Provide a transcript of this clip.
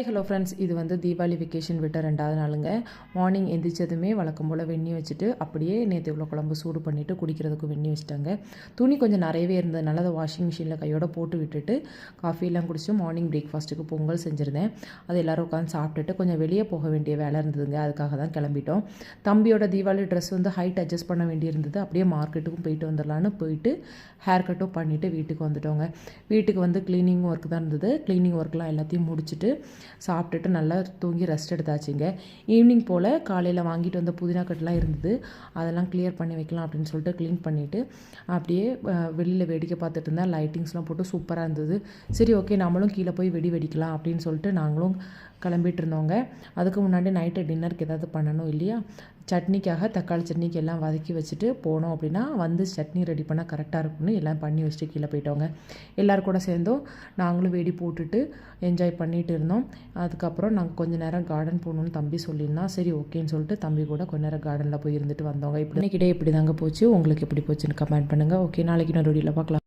Hello friends, இது வந்து Deepavali vacation விட்ட 2வது நாளுங்க. மார்னிங் எந்திரிச்சதுமே வழக்கம் போல் வெந்நீர் வச்சுட்டு அப்படியே நேற்று இவ்வளோ குழம்பு சூடு பண்ணிவிட்டு குடிக்கிறதுக்கு வெந்நீர் வச்சுட்டாங்க. துணி கொஞ்சம் நிறையவே இருந்ததுனால அதை வாஷிங் மிஷினில் கையோட போட்டு விட்டுட்டு காஃபிலாம் குடிச்சு மார்னிங் பிரேக்ஃபாஸ்ட்டுக்கு பொங்கல் செஞ்சுருந்தேன். அது எல்லோரும் உட்காந்து சாப்பிட்டுட்டு கொஞ்சம் வெளியே போக வேண்டிய வேலை இருந்ததுங்க. அதுக்காக தான் கிளம்பிட்டோம். தம்பியோட தீபாவளி ட்ரெஸ் வந்து ஹைட் அட்ஜஸ்ட் பண்ண வேண்டியிருந்தது. அப்படியே மார்க்கெட்டுக்கும் போயிட்டு வந்துடலான்னு போயிட்டு ஹேர் கட்டும் பண்ணிவிட்டு வீட்டுக்கு வந்துட்டோங்க. வீட்டுக்கு வந்து க்ளீனிங் ஒர்க் தான் இருந்தது. க்ளீனிங் ஒர்க்லாம் எல்லாத்தையும் முடிச்சுட்டு சாப்பிட்டுட்டு நல்லா தூங்கி ரெஸ்ட் எடுத்தாச்சுங்க. ஈவினிங் போல் காலையில் வாங்கிட்டு வந்த புதினா கட்டெலாம் இருந்தது. அதெல்லாம் கிளியர் பண்ணி வைக்கலாம் அப்படின்னு சொல்லிட்டு க்ளீன் பண்ணிவிட்டு அப்படியே வெளியில் வேடிக்கை பார்த்துட்டு இருந்தேன். லைட்டிங்ஸ்லாம் போட்டு சூப்பராக இருந்தது. சரி, ஓகே, நம்மளும் கீழே போய் வெடிக்கலாம் அப்படின்னு சொல்லிட்டு நாங்களும் கிளம்பிட்டு இருந்தோங்க. அதுக்கு முன்னாடி நைட்டு டின்னருக்கு ஏதாவது பண்ணணும் இல்லையா? சட்னிக்காக தக்காளி சட்னிக்கு எல்லாம் வதக்கி வச்சுட்டு போனோம் அப்படின்னா வந்து சட்னி ரெடி பண்ணால் கரெக்டாக இருக்கும்னு எல்லாம் பண்ணி வச்சுட்டு கீழே போயிட்டோங்க. எல்லோரும் கூட சேர்ந்தோம். நாங்களும் வெடி போட்டுட்டு என்ஜாய் பண்ணிகிட்டு இருந்தோம். அதுக்கப்புறம் நாங்கள் கொஞ்சம் நேரம் கார்டன் போகணுன்னு தம்பி சொல்லியிருந்தான். சரி, ஓகேன்னு சொல்லிட்டு தம்பி கூட கொஞ்ச நேரம் கார்டனில் போய் இருந்துட்டு வந்தோங்க. இப்படி இப்படி தாங்க போச்சு. உங்களுக்கு எப்படி போச்சுன்னு கமெண்ட் பண்ணுங்கள். ஓகே, நாளைக்கு இன்னொரு வீடியோவில் பார்க்கலாம்.